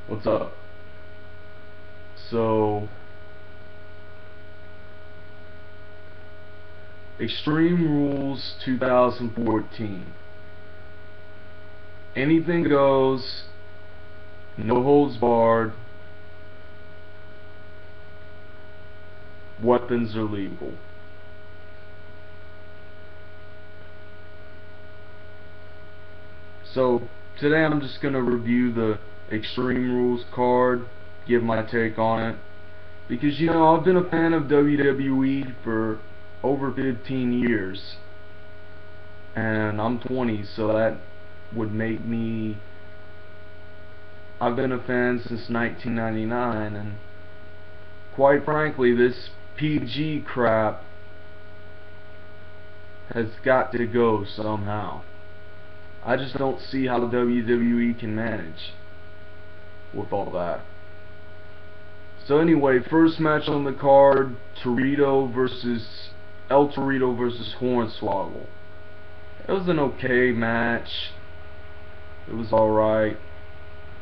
What's up? So, Extreme Rules 2014. Anything goes, no holds barred, weapons are legal. So, today I'm just going to review the Extreme Rules card, give my take on it. Because, I've been a fan of WWE for over 15 years. And I'm 20, so that would make me... I've been a fan since 1999, and quite frankly, this PG crap has got to go somehow. I just don't see how the WWE can manage with all that. So anyway, first match on the card, El Torito versus Hornswoggle. It was an okay match. It was alright.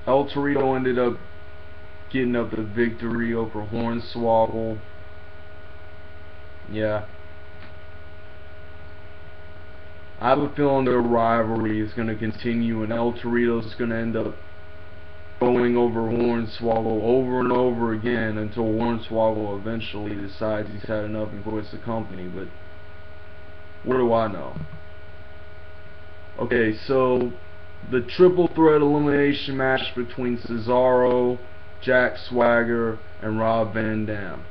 El Torito ended up getting up the victory over Hornswoggle. Yeah. I have a feeling their rivalry is going to continue, and El Torito is going to end up going over Hornswoggle over and over again until Hornswoggle eventually decides he's had enough and quits the company. But what do I know? Okay, so the triple threat elimination match between Cesaro, Jack Swagger, and Rob Van Dam.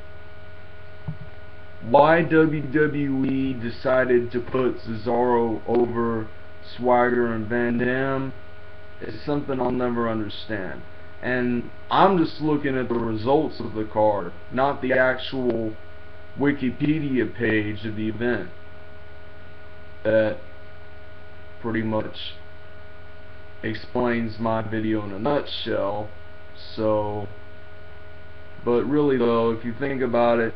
Why WWE decided to put Cesaro over Swagger and Van Dam is something I'll never understand. And I'm just looking at the results of the card, not the actual Wikipedia page of the event. That pretty much explains my video in a nutshell. So, but really though, if you think about it,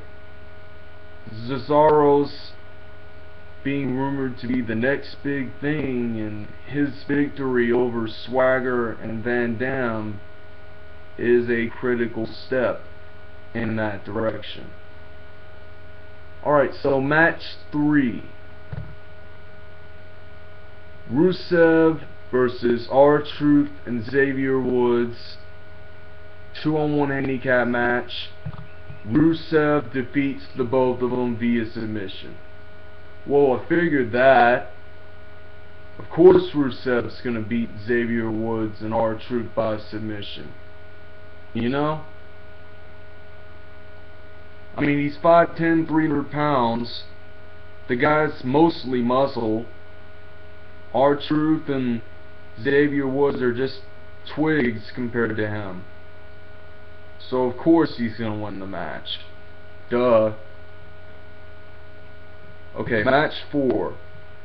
Cesaro's being rumored to be the next big thing, and his victory over Swagger and Van Dam is a critical step in that direction. Alright, so match 3. Rusev versus R-Truth and Xavier Woods. 2-on-1 handicap match. Rusev defeats the both of them via submission. Well, I figured that. Of course Rusev's gonna beat Xavier Woods and R-Truth by submission. You know? I mean, he's 5'10", 300 pounds. The guy's mostly muscle. R-Truth and Xavier Woods are just twigs compared to him. So of course he's gonna win the match. Duh. Okay, match 4.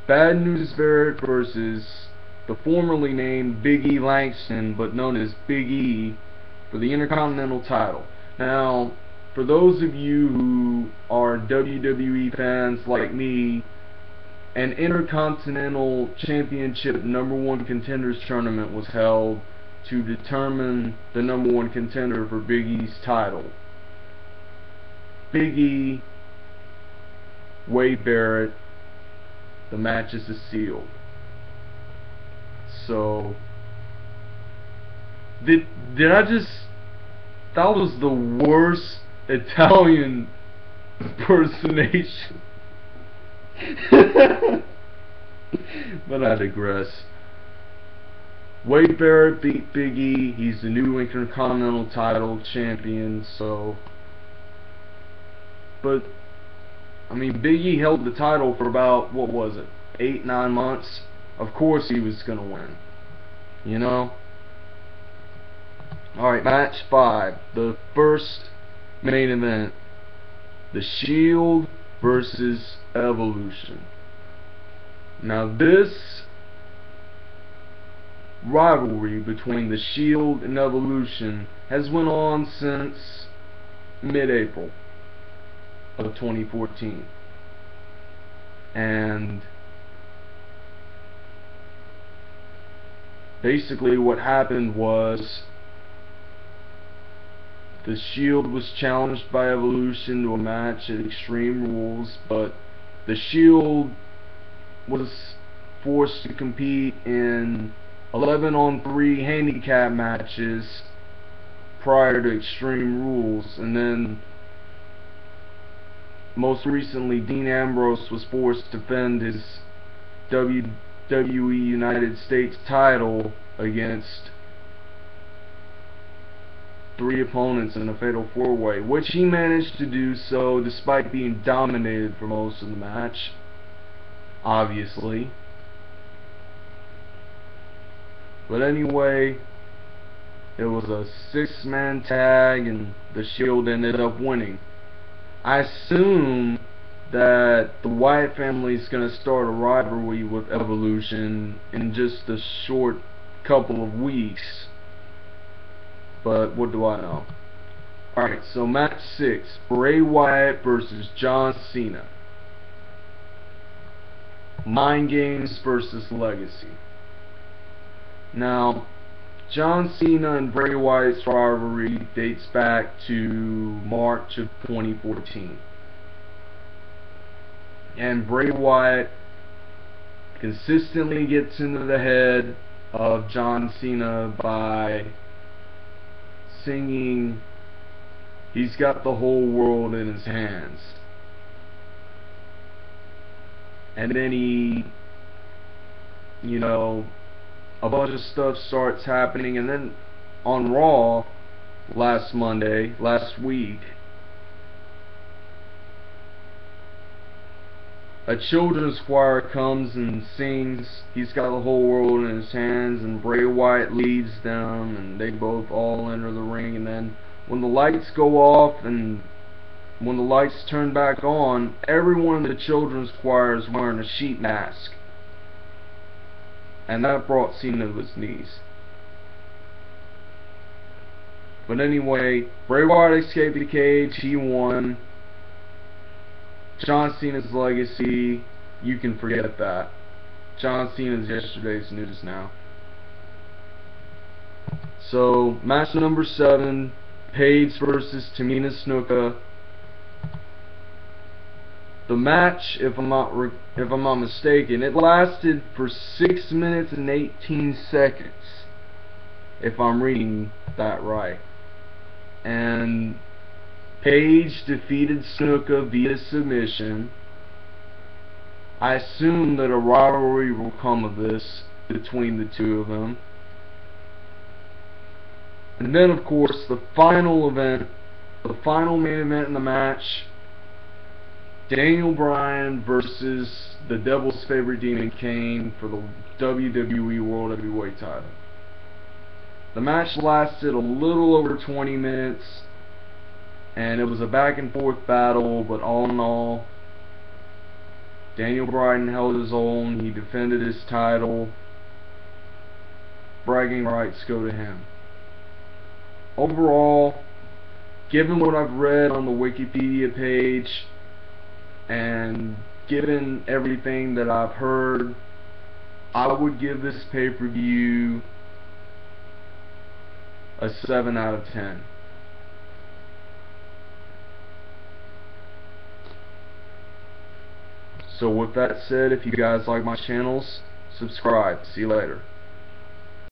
Bad News Barrett versus the formerly named Big E Langston, but known as Big E, for the Intercontinental title. Now, for those of you who are WWE fans like me, an Intercontinental Championship #1 Contenders Tournament was held to determine the #1 contender for Big E's title. Big E, Wade Barrett, the match is sealed. So, did I just... That was the worst Italian impersonation. But I digress. Wade Barrett beat Big E. He's the new Intercontinental title champion, so... But, I mean, Big E held the title for about, what was it, 8-9 months? Of course he was gonna win. You know? Alright, match 5. The first main event. The Shield versus Evolution. Now this rivalry between the Shield and Evolution has went on since mid-April of 2014. And basically what happened was The Shield was challenged by Evolution to a match at Extreme Rules, but the Shield was forced to compete in 11-on-3 handicap matches prior to Extreme Rules, and then most recently Dean Ambrose was forced to defend his WWE United States title against 3 opponents in a fatal 4-way, which he managed to do so despite being dominated for most of the match, obviously. But anyway, it was a 6-man tag and the Shield ended up winning. I assume that the Wyatt family is going to start a rivalry with Evolution in just a short couple of weeks. But what do I know? Alright, so match 6. Bray Wyatt versus John Cena. Mind Games versus Legacy. Now, John Cena and Bray Wyatt's rivalry dates back to March of 2014. And Bray Wyatt consistently gets into the head of John Cena by singing "He's Got the Whole World in His Hands." And then a bunch of stuff starts happening, and then on Raw last week, a children's choir comes and sings "He's Got the Whole World in His Hands," and Bray Wyatt leads them, and they both all enter the ring. And then when the lights go off and when the lights turn back on, everyone in the children's choir is wearing a sheet mask, and that brought Cena to his knees. But anyway, Bray Wyatt escaped the cage, he won. John Cena's legacy, you can forget that. John Cena's yesterday's news now. So, match number 7, Paige versus Tamina Snuka. The match, if I'm not mistaken, it lasted for 6 minutes and 18 seconds, if I'm reading that right. And Paige defeated Snuka via submission. I assume that a rivalry will come of this between the two of them. And then, of course, the final event, the final main event in the match, Daniel Bryan versus the Devil's Favorite Demon Kane for the WWE World Heavyweight title. The match lasted a little over 20 minutes, and it was a back and forth battle, but all in all, Daniel Bryan held his own. He defended his title. Bragging rights go to him. Overall, given what I've read on the Wikipedia page, and given everything that I've heard, I would give this pay-per-view a 7 out of 10. So with that said, if you guys like my channels, subscribe. See you later.